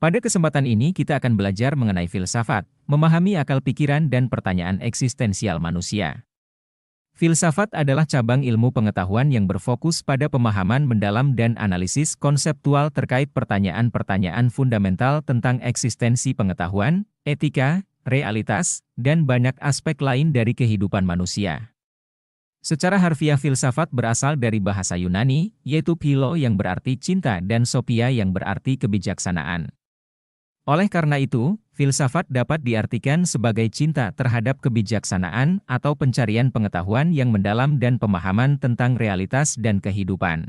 Pada kesempatan ini kita akan belajar mengenai filsafat, memahami akal pikiran dan pertanyaan eksistensial manusia. Filsafat adalah cabang ilmu pengetahuan yang berfokus pada pemahaman mendalam dan analisis konseptual terkait pertanyaan-pertanyaan fundamental tentang eksistensi pengetahuan, etika, realitas, dan banyak aspek lain dari kehidupan manusia. Secara harfiah filsafat berasal dari bahasa Yunani, yaitu philo yang berarti cinta dan sophia yang berarti kebijaksanaan. Oleh karena itu, filsafat dapat diartikan sebagai cinta terhadap kebijaksanaan atau pencarian pengetahuan yang mendalam dan pemahaman tentang realitas dan kehidupan.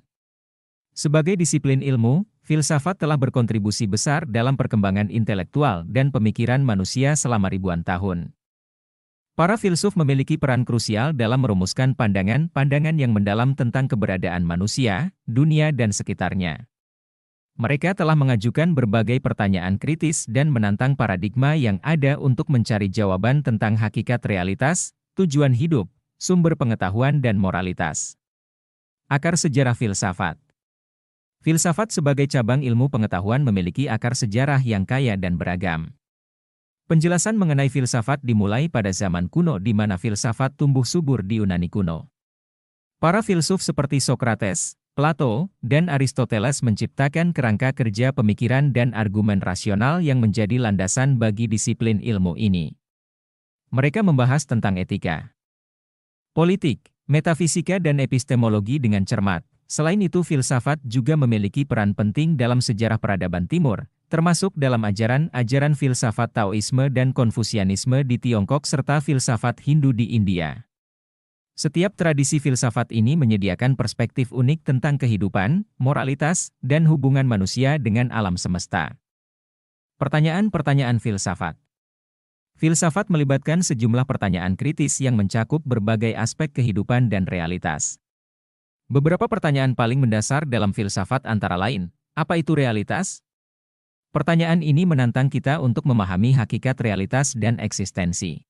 Sebagai disiplin ilmu, filsafat telah berkontribusi besar dalam perkembangan intelektual dan pemikiran manusia selama ribuan tahun. Para filsuf memiliki peran krusial dalam merumuskan pandangan-pandangan yang mendalam tentang keberadaan manusia, dunia dan sekitarnya. Mereka telah mengajukan berbagai pertanyaan kritis dan menantang paradigma yang ada untuk mencari jawaban tentang hakikat realitas, tujuan hidup, sumber pengetahuan dan moralitas. Akar sejarah filsafat. Filsafat sebagai cabang ilmu pengetahuan memiliki akar sejarah yang kaya dan beragam. Penjelasan mengenai filsafat dimulai pada zaman kuno di mana filsafat tumbuh subur di Yunani kuno. Para filsuf seperti Socrates, Plato, dan Aristoteles menciptakan kerangka kerja pemikiran dan argumen rasional yang menjadi landasan bagi disiplin ilmu ini. Mereka membahas tentang etika, politik, metafisika dan epistemologi dengan cermat. Selain itu, filsafat juga memiliki peran penting dalam sejarah peradaban Timur, termasuk dalam ajaran-ajaran filsafat Taoisme dan Konfusianisme di Tiongkok serta filsafat Hindu di India. Setiap tradisi filsafat ini menyediakan perspektif unik tentang kehidupan, moralitas, dan hubungan manusia dengan alam semesta. Pertanyaan-pertanyaan filsafat. Filsafat melibatkan sejumlah pertanyaan kritis yang mencakup berbagai aspek kehidupan dan realitas. Beberapa pertanyaan paling mendasar dalam filsafat antara lain, apa itu realitas? Pertanyaan ini menantang kita untuk memahami hakikat realitas dan eksistensi.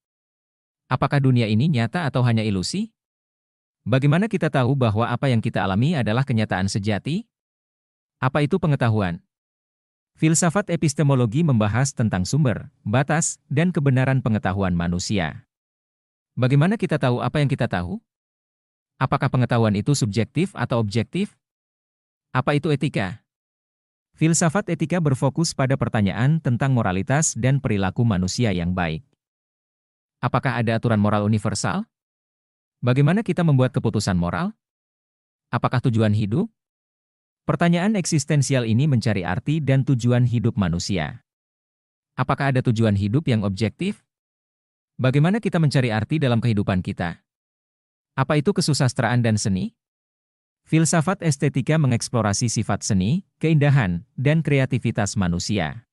Apakah dunia ini nyata atau hanya ilusi? Bagaimana kita tahu bahwa apa yang kita alami adalah kenyataan sejati? Apa itu pengetahuan? Filsafat epistemologi membahas tentang sumber, batas, dan kebenaran pengetahuan manusia. Bagaimana kita tahu apa yang kita tahu? Apakah pengetahuan itu subjektif atau objektif? Apa itu etika? Filsafat etika berfokus pada pertanyaan tentang moralitas dan perilaku manusia yang baik. Apakah ada aturan moral universal? Bagaimana kita membuat keputusan moral? Apakah tujuan hidup? Pertanyaan eksistensial ini mencari arti dan tujuan hidup manusia. Apakah ada tujuan hidup yang objektif? Bagaimana kita mencari arti dalam kehidupan kita? Apa itu kesusastraan dan seni? Filsafat estetika mengeksplorasi sifat seni, keindahan, dan kreativitas manusia.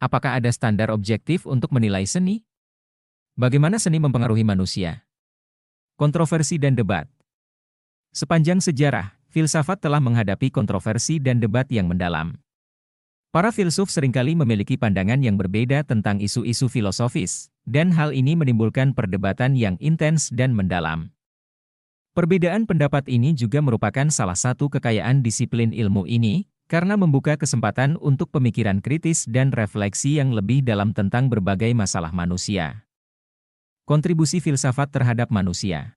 Apakah ada standar objektif untuk menilai seni? Bagaimana seni mempengaruhi manusia? Kontroversi dan debat. Sepanjang sejarah, filsafat telah menghadapi kontroversi dan debat yang mendalam. Para filsuf seringkali memiliki pandangan yang berbeda tentang isu-isu filosofis, dan hal ini menimbulkan perdebatan yang intens dan mendalam. Perbedaan pendapat ini juga merupakan salah satu kekayaan disiplin ilmu ini, karena membuka kesempatan untuk pemikiran kritis dan refleksi yang lebih dalam tentang berbagai masalah manusia. Kontribusi filsafat terhadap manusia.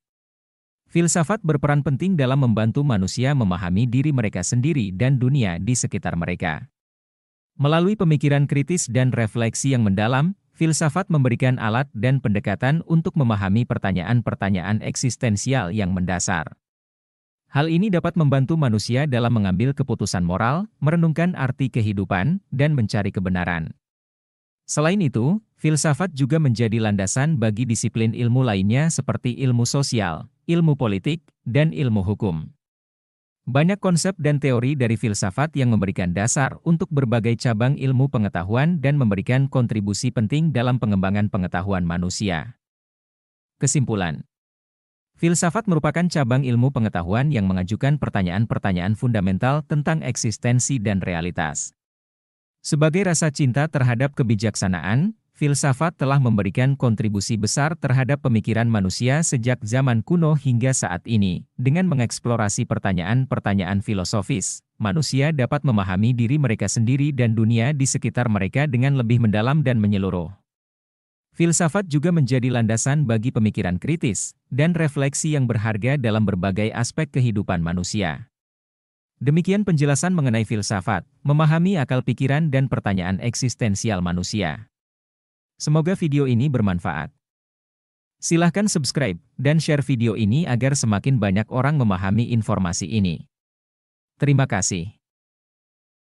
Filsafat berperan penting dalam membantu manusia memahami diri mereka sendiri dan dunia di sekitar mereka. Melalui pemikiran kritis dan refleksi yang mendalam, filsafat memberikan alat dan pendekatan untuk memahami pertanyaan-pertanyaan eksistensial yang mendasar. Hal ini dapat membantu manusia dalam mengambil keputusan moral, merenungkan arti kehidupan, dan mencari kebenaran. Selain itu, filsafat juga menjadi landasan bagi disiplin ilmu lainnya seperti ilmu sosial, ilmu politik, dan ilmu hukum. Banyak konsep dan teori dari filsafat yang memberikan dasar untuk berbagai cabang ilmu pengetahuan dan memberikan kontribusi penting dalam pengembangan pengetahuan manusia. Kesimpulan. Filsafat merupakan cabang ilmu pengetahuan yang mengajukan pertanyaan-pertanyaan fundamental tentang eksistensi dan realitas. Sebagai rasa cinta terhadap kebijaksanaan, filsafat telah memberikan kontribusi besar terhadap pemikiran manusia sejak zaman kuno hingga saat ini, dengan mengeksplorasi pertanyaan-pertanyaan filosofis, manusia dapat memahami diri mereka sendiri dan dunia di sekitar mereka dengan lebih mendalam dan menyeluruh. Filsafat juga menjadi landasan bagi pemikiran kritis dan refleksi yang berharga dalam berbagai aspek kehidupan manusia. Demikian penjelasan mengenai filsafat, memahami akal pikiran dan pertanyaan eksistensial manusia. Semoga video ini bermanfaat. Silahkan subscribe dan share video ini agar semakin banyak orang memahami informasi ini. Terima kasih.